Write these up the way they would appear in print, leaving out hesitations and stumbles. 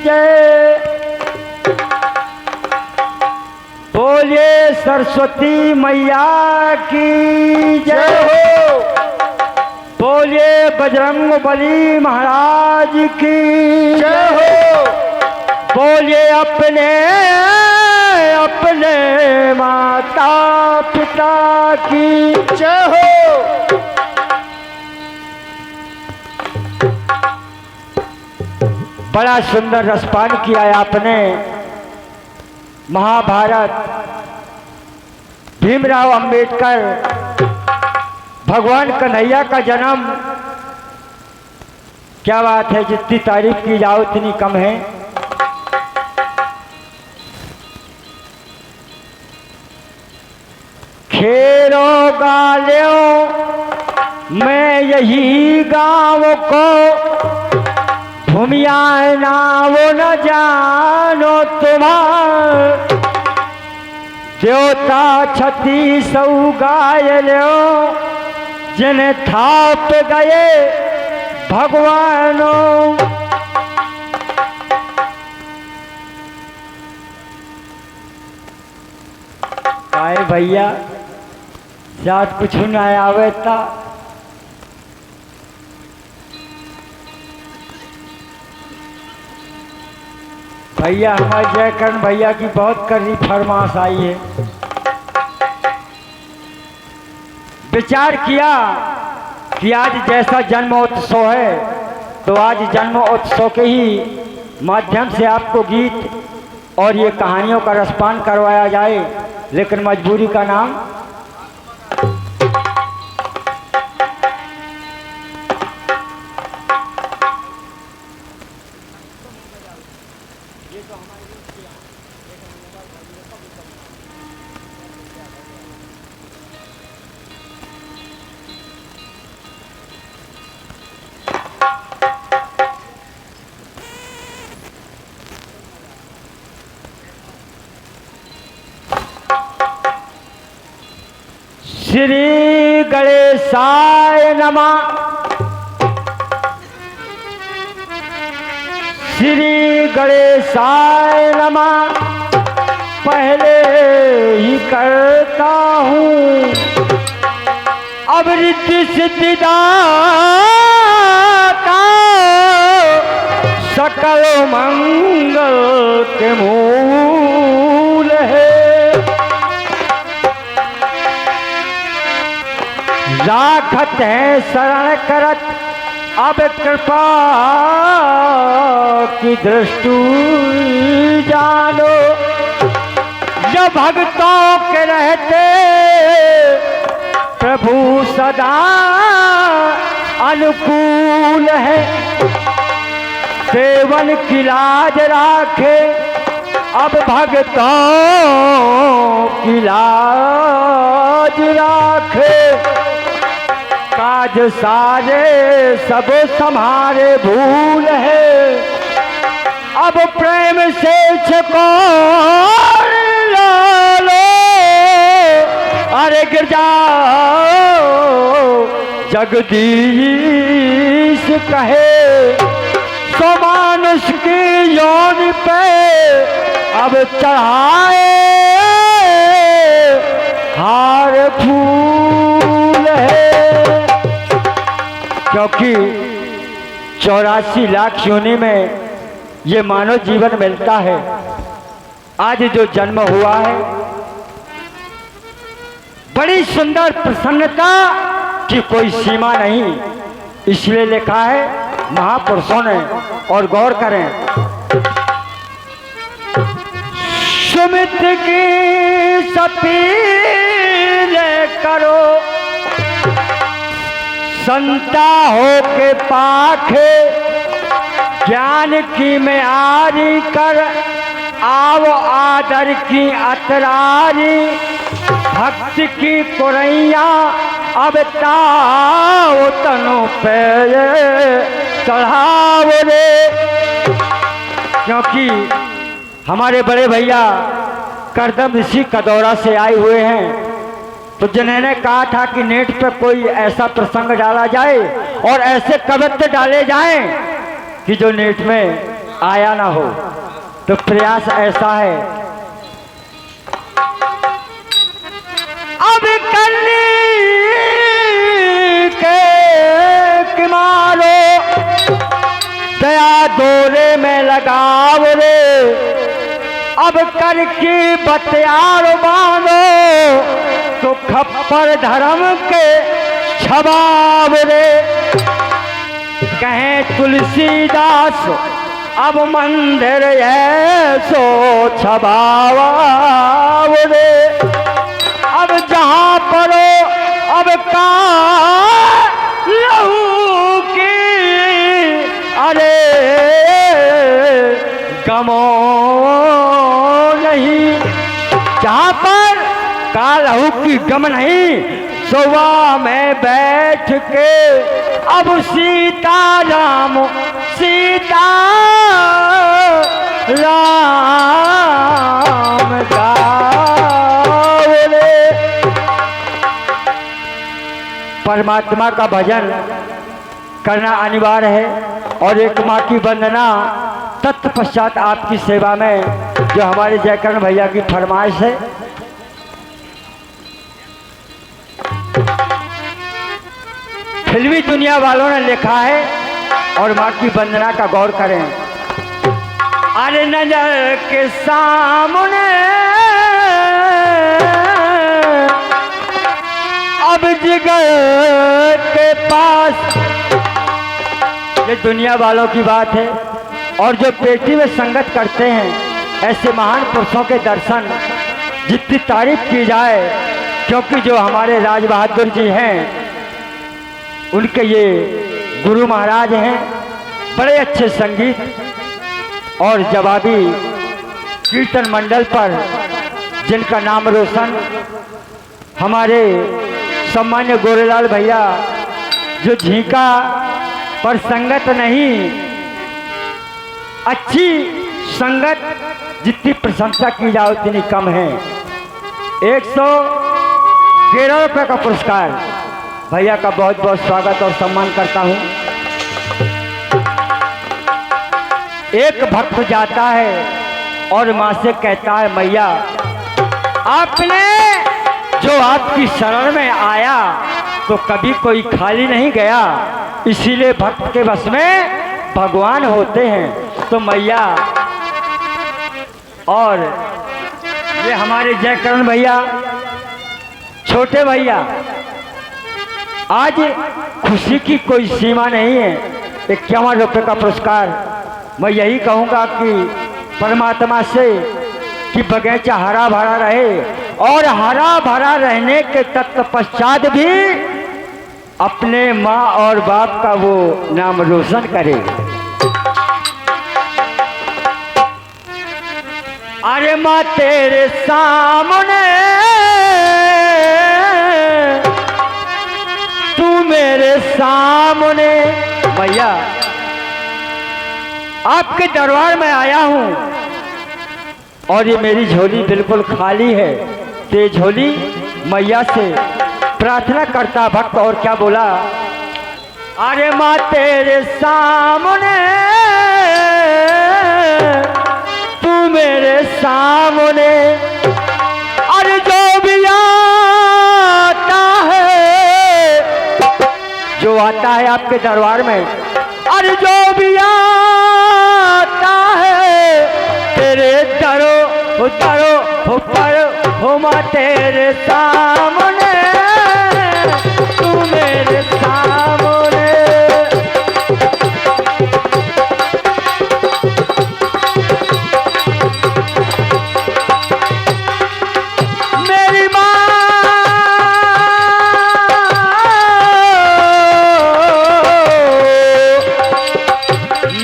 जय। बोलिए सरस्वती मैया की जय हो। बोलिए बजरंगबली महाराज की जय हो। बोलिए अपने अपने माता पिता की जय हो। बड़ा सुंदर रसपान किया है आपने। महाभारत, भीमराव अंबेडकर, भगवान कन्हैया का जन्म, क्या बात है, जितनी तारीफ की जाओ उतनी कम है। खेरो गालियों मैं यही गाँव को, भूमिया नाम न जानो तुम्हार, देवता छती सौ गायलो जिन्हें थाप गए भगवानों। आए भैया शायद कुछ न आवे था। भैया हमारे जयकरण भैया की बहुत कड़ी फरमाश आई है। विचार किया कि आज जैसा जन्मोत्सव है तो आज जन्मोत्सव के ही माध्यम से आपको गीत और ये कहानियों का रसपान करवाया जाए, लेकिन मजबूरी का नाम श्री गणेशाय नमः। श्री गणेशाय नमः। पहले ही करता हूँ अब रिद्धि सिद्धिदाता, सकल मंगल के मूल है। राखत है शरण करत अब कृपा की दृष्टि जानो, जब भक्तों के रहते प्रभु सदा अनुकूल है। सेवन की लाज राखे अब भक्तों की लाज राखे, काज सारे सब समारे भूल है। अब प्रेम से छको लो, अरे गिर जाओ जगदीश कहे, सो मानुष की योनि पे अब चढ़ाए हार फूल है। क्योंकि 84 लाख योनि में ये मानव जीवन मिलता है। आज जो जन्म हुआ है बड़ी सुंदर प्रसन्नता की कोई सीमा नहीं, इसलिए लिखा है महापुरुषों ने, और गौर करें। सुमित की सपील करो, संता हो के पाखे, ज्ञान की में आरी कर आओ आदर की अतरारी, भक्ति की कुरैया अब ताओ तनु पे चढ़ाओ रे। क्योंकि हमारे बड़े भैया करदम ऋषि कदौरा से आए हुए हैं, तो जिन्होंने कहा था कि नेट पर कोई ऐसा प्रसंग डाला जाए और ऐसे कवित्व डाले जाएं कि जो नेट में आया ना हो। तो प्रयास ऐसा है, अब कली के किनारो दया दौरे में लगाव रे, अब कर की बतियार मानो तो खप्पर धर्म के छबाव रे। कहें तुलसीदास अब मंदिर ऐसो छबाव रे, अब जहाँ परो अब का लहू की अरे गमो नहीं, जहाँ पर का लहू की गम नहीं, सुबह में बैठ के अब सीता राम सीता राम गाओ रे। परमात्मा का भजन करना अनिवार्य है और एक माँ की वंदना तत्पश्चात आपकी सेवा में, जो हमारे जयकरण भैया की फरमाइश है। फिल्मी दुनिया वालों ने लिखा है और माँ की वंदना का गौर करें। अरे नजर के सामने अब जिगर के पास, ये दुनिया वालों की बात है। और जो पेटी में संगत करते हैं ऐसे महान पुरुषों के दर्शन जितनी तारीफ की जाए, क्योंकि जो हमारे राज बहादुर जी हैं उनके ये गुरु महाराज हैं, बड़े अच्छे संगीत और जवाबी कीर्तन मंडल पर जिनका नाम रोशन हमारे सम्मान्य गोरेलाल भैया, जो झींका पर संगत नहीं, अच्छी संगत जितनी प्रशंसा की जाए उतनी कम है। 113 रुपये का पुरस्कार भैया का बहुत बहुत स्वागत और सम्मान करता हूँ। एक भक्त जाता है और माँ से कहता है, मैया आपने जो आपकी शरण में आया तो कभी कोई खाली नहीं गया, इसीलिए भक्त के बस में भगवान होते हैं। तो मैया और ये हमारे जयकरण भैया, छोटे भैया, आज खुशी की कोई सीमा नहीं है। 51 रुपये का पुरस्कार मैं यही कहूँगा कि परमात्मा से कि बगीचा हरा भरा रहे और हरा भरा रहने के तत्पश्चात भी अपने माँ और बाप का वो नाम रोशन करे। अरे माँ तेरे सामने तू मेरे सामने, भैया आपके दरबार में आया हूँ और ये मेरी झोली बिल्कुल खाली है। ते झोली मैया से प्रार्थना करता भक्त और क्या बोला, अरे माँ तेरे सामने तू मेरे सामने, अरे जो भी आता है, जो आता है आपके दरबार में, अरे जो भी आता है तेरे दरो पर हो माँ तेरे सामने तू मेरे सामने। मेरी माँ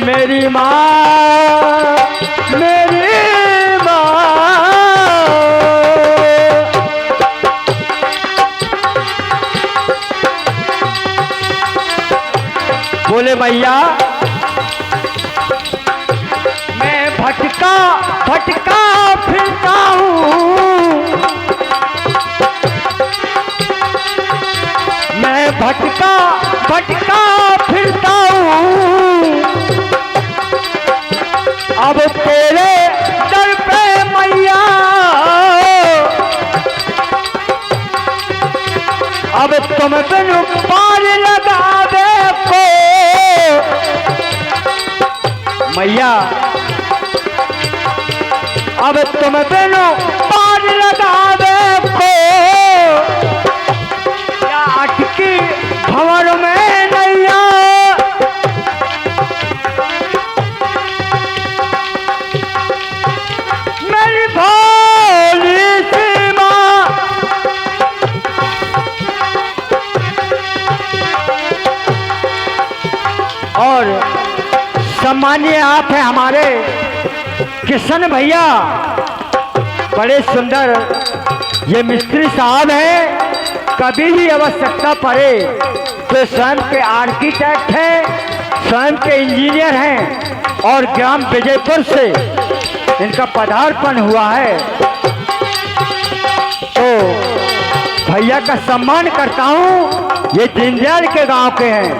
मेरी माँ मेरी माँ, बोले मैया मैं भटका भटका फिरता हूँ, मैं भटका भटका फिरता हूँ, तेरे दर पे मैया, अब तुम बिनु पार लगावे को मैया, अब तुम बिनु पार लगावे को या अटकी भंवर में नैया। मेरी भोली सी माँ और सम्मानीय आप हैं हमारे किशन भैया, बड़े सुंदर ये मिस्त्री साहब हैं। कभी भी आवश्यकता पड़े तो स्वयं के आर्किटेक्ट हैं, स्वयं के इंजीनियर हैं और ग्राम विजयपुर से इनका पदार्पण हुआ है। तो भैया का सम्मान करता हूँ, ये दीनदयाल के गांव के हैं,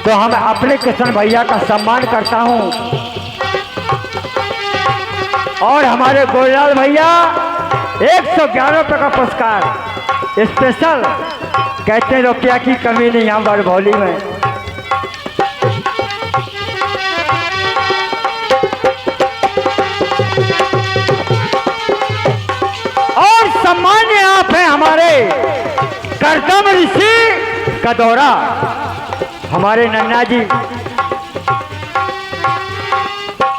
तो हम अपने किशन भैया का सम्मान करता हूँ। और हमारे गोललाल भैया 111 रुपये का पुरस्कार स्पेशल, कहते हैं रुपया की कमी नहीं यहाँ बरभौली में। और सम्मान्य आप हैं हमारे करदम ऋषि का दौरा, हमारे नन्ना जी,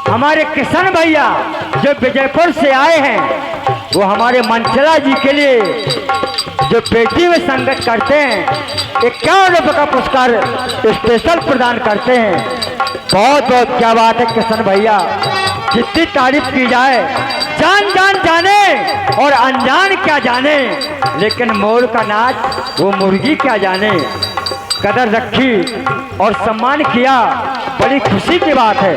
हमारे किशन भैया जो विजयपुर से आए हैं, वो हमारे मंचला जी के लिए जो पेटी में संगत करते हैं 51 रुपये का पुरस्कार स्पेशल प्रदान करते हैं। बहुत बहुत क्या बात है किशन भैया, जितनी तारीफ की जाए, जान जान जाने और अनजान क्या जाने, लेकिन मोर का नाच वो मुर्गी क्या जाने। कदर रखी और सम्मान किया, बड़ी खुशी की बात है।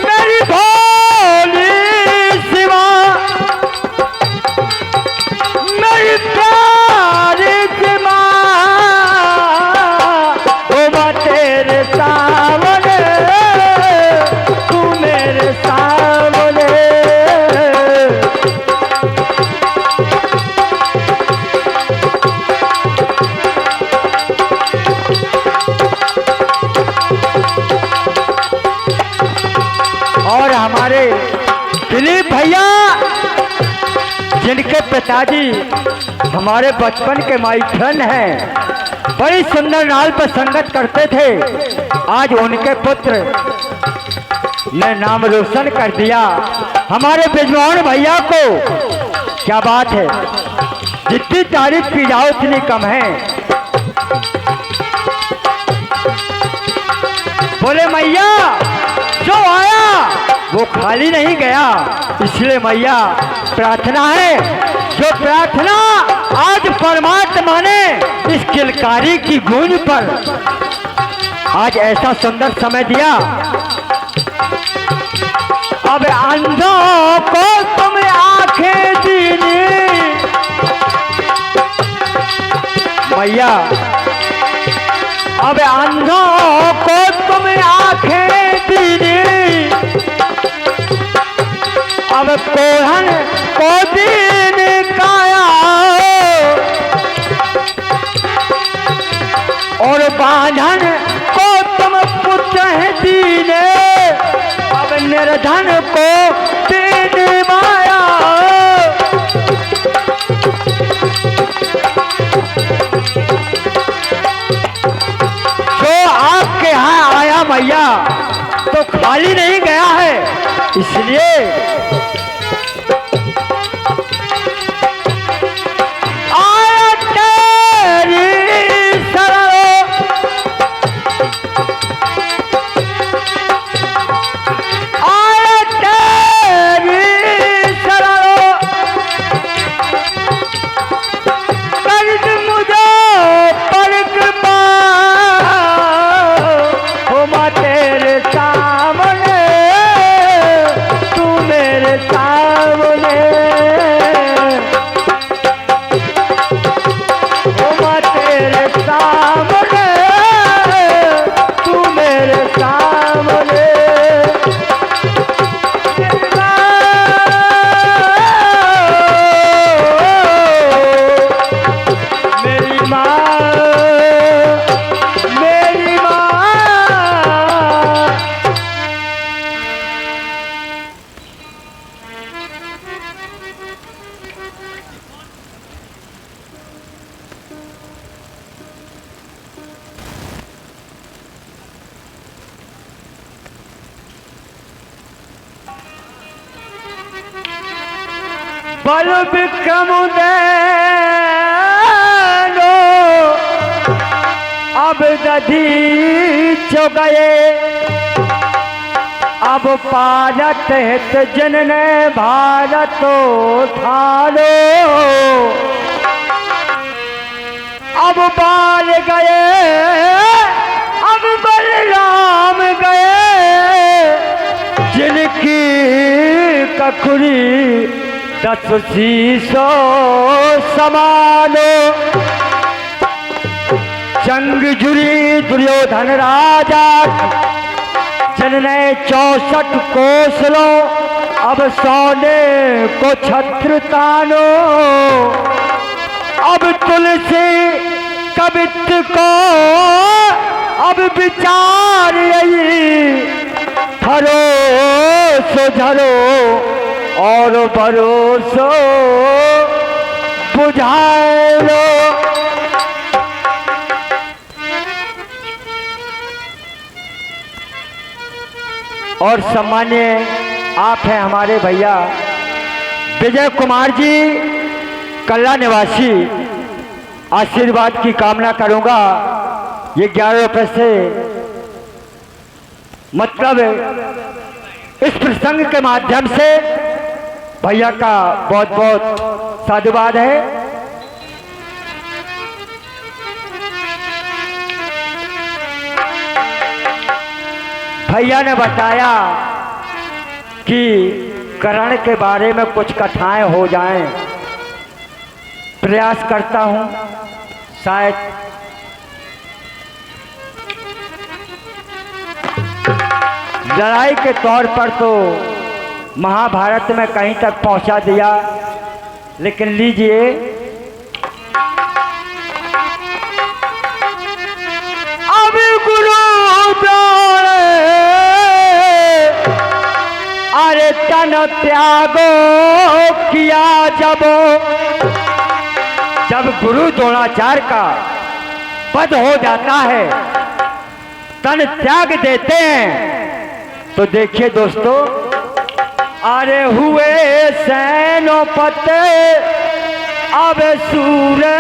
मेरी भोली शिवा, मेरी प्यारी शिवा, ओ माँ तेरे सामने, तू मेरे सामने। और हमारे दिलीप भैया, जिनके पिताजी हमारे बचपन के माई फ्रेंड हैं, बड़ी सुंदर नाल पर संगत करते थे, आज उनके पुत्र ने नाम रोशन कर दिया। हमारे बिजवान भैया को क्या बात है, जितनी तारीफ की जाओ उतनी कम है। बोले मैया जो आया वो खाली नहीं गया, इसलिए मैया प्रार्थना है, जो प्रार्थना आज परमात्मा ने इस किलकारी की गूंज पर आज ऐसा सुंदर समय दिया। अब अंधों को तुम आंखें दीनी मैया, अब अंधों को तुम आंखें दीनी, अब कोहन को दीन काया, और बांधन को तुम पुत्र दीने, अब निर्धन को दीन माया। जो आपके यहाँ आया मैया तो खाली नहीं गया है, इसलिए तेरे बल विक्रम देनो अब दधी चो गए, अब पारत हित जनने भारत ठालो, अब बाल गए अब बलराम गए, जिनकी कखुरी 10 शीशो समानो। जंग जुरी दुर्योधन राजा जनने 64 कोस लो, अब सोने को छत्र तानो, अब तुलसी कवित्र को अब विचार यही, भरोसो झरो और भरोसो बुझाए लो। और सम्मान्य आप हैं हमारे भैया विजय कुमार जी कल्ला निवासी, आशीर्वाद की कामना करूंगा। ये 11 रुपए से मतलब इस प्रसंग के माध्यम से भैया का बहुत बहुत साधुवाद है। भैया ने बताया कि करण के बारे में कुछ कथाएं हो जाएं, प्रयास करता हूं। शायद लड़ाई के तौर पर तो महाभारत में कहीं तक पहुंचा दिया, लेकिन लीजिए अब गुरु अरे तन त्यागो किया जब गुरु द्रोणाचार्य का वध हो जाता है, तन त्याग देते हैं, तो देखिए दोस्तों, अरे हुए सेनापति अब सूर्य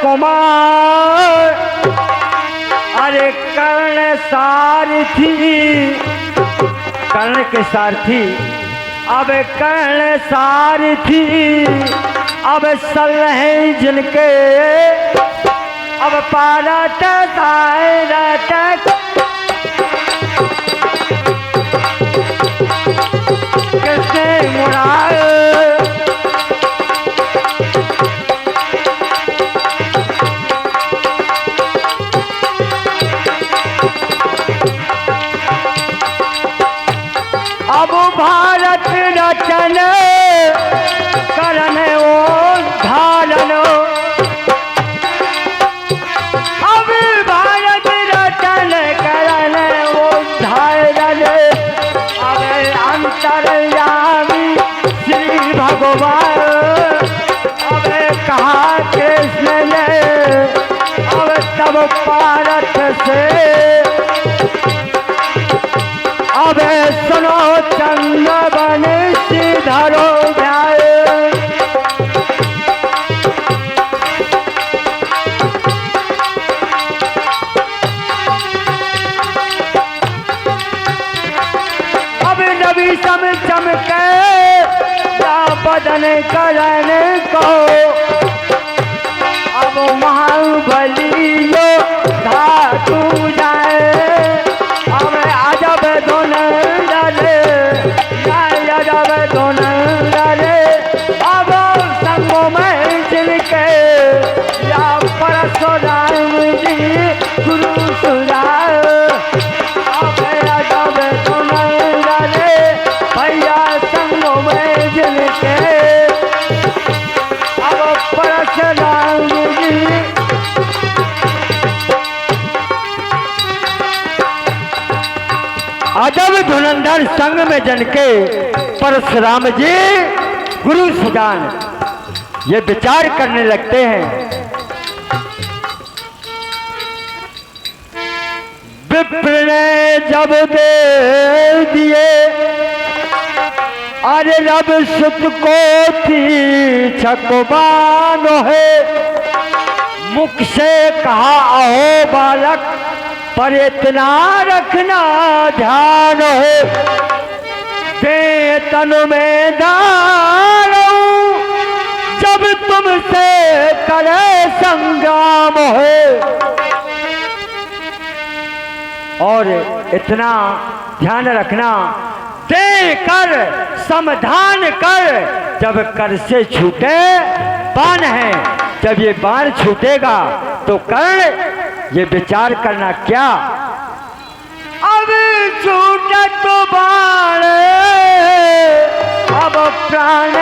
कुमार, अरे कर्ण सारथी, कर्ण के सारथी, अब कर्ण सारथी, अब सलह जिनके, अब पारत दायरत किसने मुराद, अब भारत रचन करन ओ धारण, अब भारत रचन करन ओ धारण, अब अंतर्यामी श्री भगवान, अब कहा कृष्ण ने, अब तब भारत से, अब सुनो चंद्र बन धरो जाए, अब नबी सम चमके या बदन करन को, अब महाबलियो धातु जाए, अब अजब धुन डले, अजब धुन डले, अब संगो में जिनके या परशुराम जी गुरु सुराय, अब अजब धुन डले भैया संगो में जिनके, अब परशुराम जी अजब धुरंधर संग में जनके, परशुराम जी गुरु सुजान, ये विचार करने लगते हैं। विप्र ने जब दे दिए अरे रब सुत को थी छकबानो है, मुख से कहा अहो बालक, पर इतना रखना ध्यान है, दे तन में दारूं जब तुमसे करे संग्राम है। और इतना ध्यान रखना, दे कर समाधान कर, जब कर से छूटे बाण है, जब ये बाण छूटेगा तो कर ये विचार करना क्या। अब छूटे तो बाण अब प्राण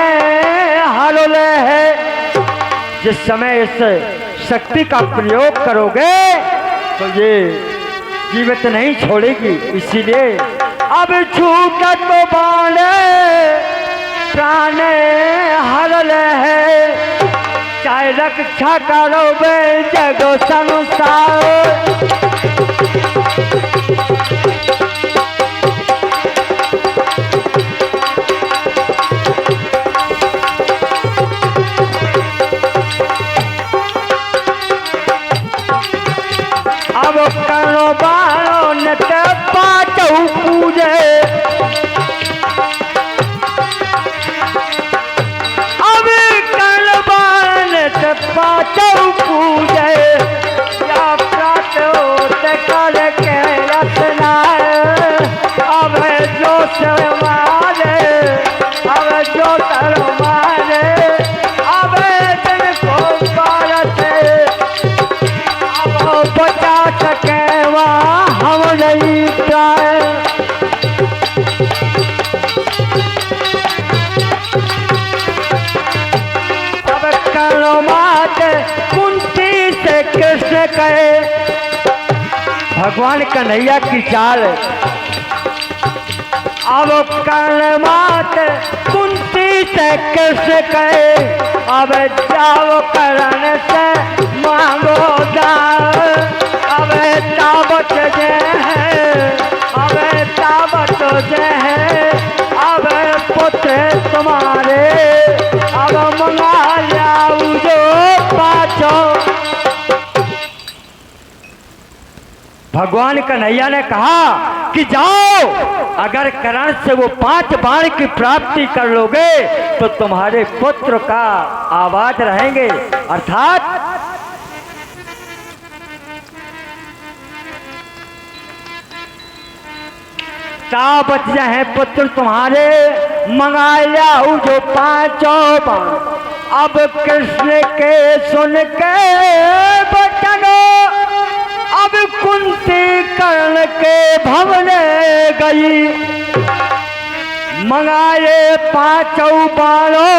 हरोले है, जिस समय इस शक्ति का प्रयोग करोगे तो ये जीवित नहीं छोड़ेगी। इसीलिए अब छूटे तो बाण प्राण हरल है, चाहे रक्षा करो बे जगो संसार। अब करो बारो न पाचौ पूजे, अब करो बारो न पाचौ पूजे, या प्रात होते करके रचना, अब जो सर मारे, अब जो सर मारे, अब दिन को बारते बचा सके वहाँ हम नहीं पाए। अब करो मात कुंती से कृष्ण कहे, भगवान कन्हैया की चाल। अब कर्ण मात कुंती से कृष्ण कहे, अब जाओ करण से मांगो दान, अब ताबत जे है, अब ताबत जे है, अब पुत्र तुम्हारे, अब मंगा जाऊ जो पाचो। भगवान कन्हैया ने कहा कि जाओ, अगर करण से वो 5 बाण की प्राप्ति कर लोगे तो तुम्हारे पुत्र का आवाज रहेंगे, अर्थात ताबत है पुत्र तुम्हारे, मंगाया जो 5 बाण। अब कृष्ण के सुन के बचनो, अब कुंती कर्ण के भवने गई, मंगाए 5 बाणों,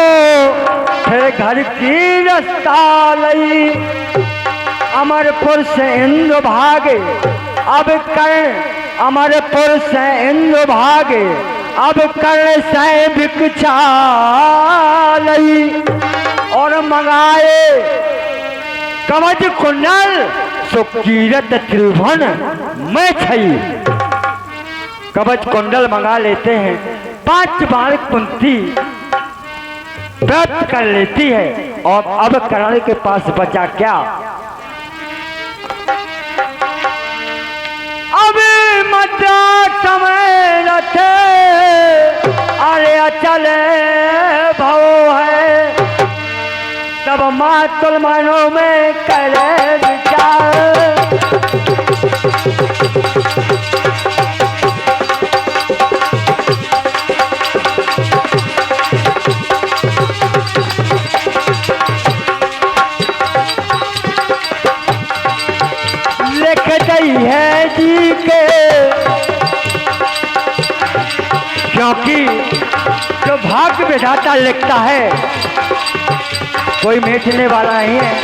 फिर घर की रास्ता लई। अमरपुर से इंद्र भागे, अब कर्ण अमरपुर से इंद्र भागे, अब कर्ण से भिक्षा लई, और मंगाए कवच कुंडल, सुकीरत त्रिभुवन में छई। कवच कुंडल मंगा लेते हैं, 5 बाण कुंती प्राप्त कर लेती है, और अब कर्ण के पास बचा क्या। अब मध्य समय रथे, अरे अचल भव है, तब मातुल मनों में करे विचार। लिख गई है जी के, क्योंकि जो भाग्य विधाता लिखता है कोई मिटने वाला नहीं है।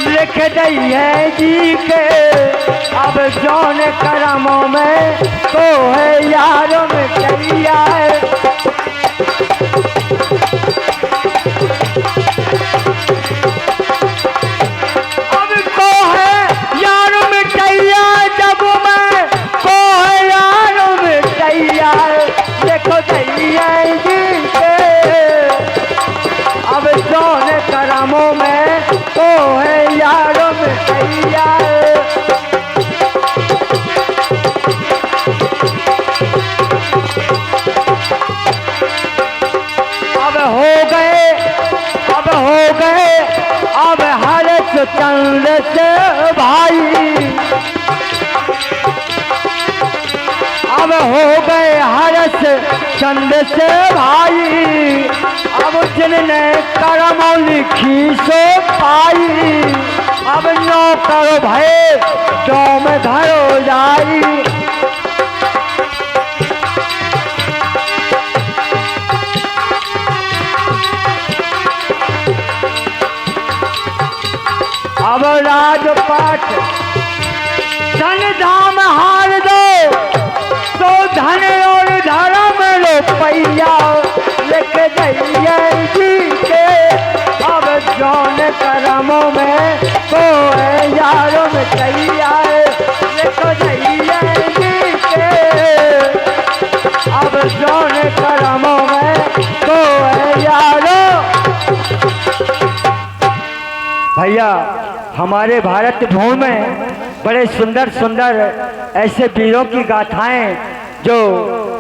लिख गई है जी के, अब जौन करमों में तो है यारों में चलिया है। अब को है यारों में चलिया, जब मैं को है यारों में चलिया, देखो चलिया चंद्र से भाई, अब हो गए हर्ष चंद्र से भाई, अब जिनने करम लिखी सो पाई, अब नौकर भय जो में घर हो जाई। अब राजपाट धन धाम हार दो, तो धन और धर्म रुपैया लिख जइए जी के, अब जौन करमों में तो यारों में कैया लिख जइए जी के, अब जौन करमों में तो यारों। भैया हमारे भारत भूमि में बड़े सुंदर सुंदर ऐसे वीरों की गाथाएं जो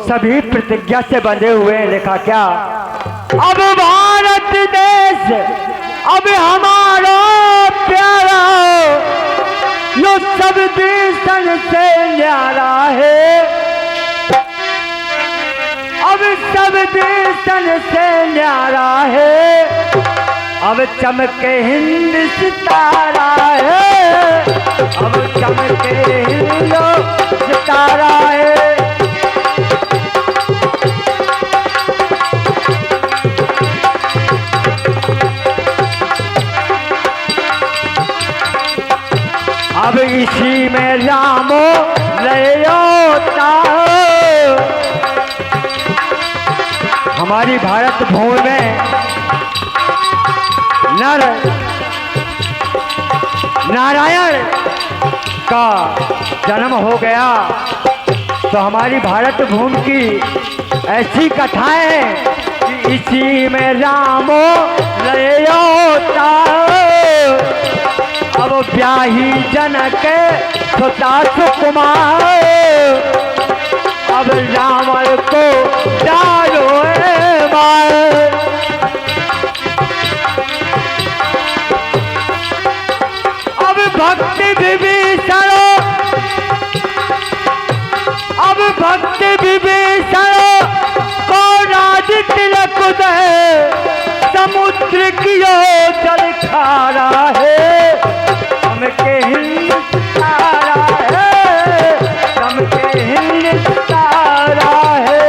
सभी प्रतिज्ञा से बंधे हुए हैं। लिखा क्या, अब भारत देश अब हमारा प्यारा, यो सब देशन से न्यारा है, अब सब देशन से न्यारा है, अब चमके हिंद सितारा है, अब चमके हिंद सितारा है। अब इसी में रामो लयोता, हमारी भारत भूमि में नर नारायण का जन्म हो गया, तो हमारी भारत भूमि की ऐसी कथाएं हैं कि इसी में रामो लयोता, अब ब्याही जनक सुता सुकुमार, अब रावण को डालो मार। अब भक्ति विभीषण, अब भक्ति विभीषण को राज तिलक दे, समुद्र की ओर जल खारा है, चमके हिंद सितारा है, चमके हिंद सितारा है।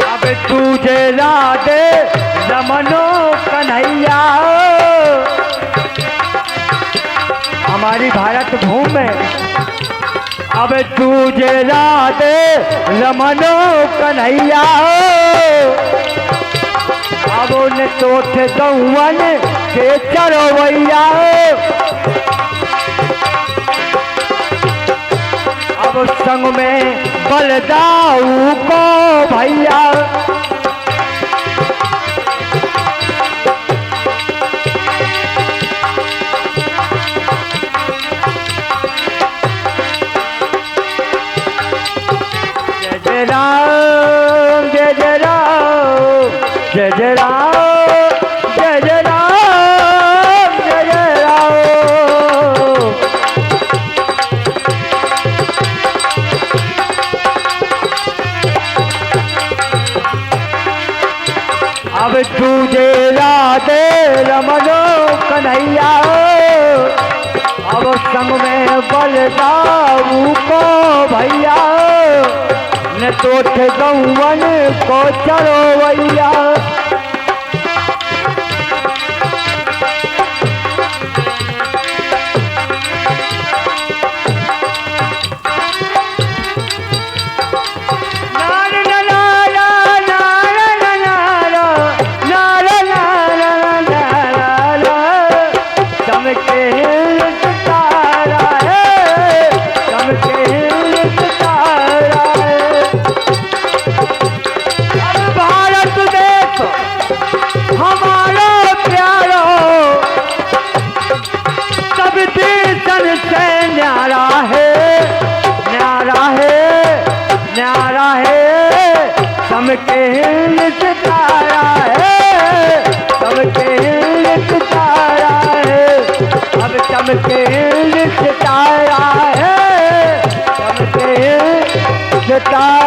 अब तुझे राधे रमनो कन्हैया, हमारी भारत भूमि में अब तुझे राधे रमनो कन्हैया, अब उन्हें तोठ गौवन के चरवैया, अब संग में बलदाऊ को भैया, जय राम जय जय राम जय जय राम जय जय राम जय जय राम। अब तुझे राधे रमनो कन्हैया, अब संग में बलदाऊ को भैया, न तोठ गौवन को चरवैया। भारत लगता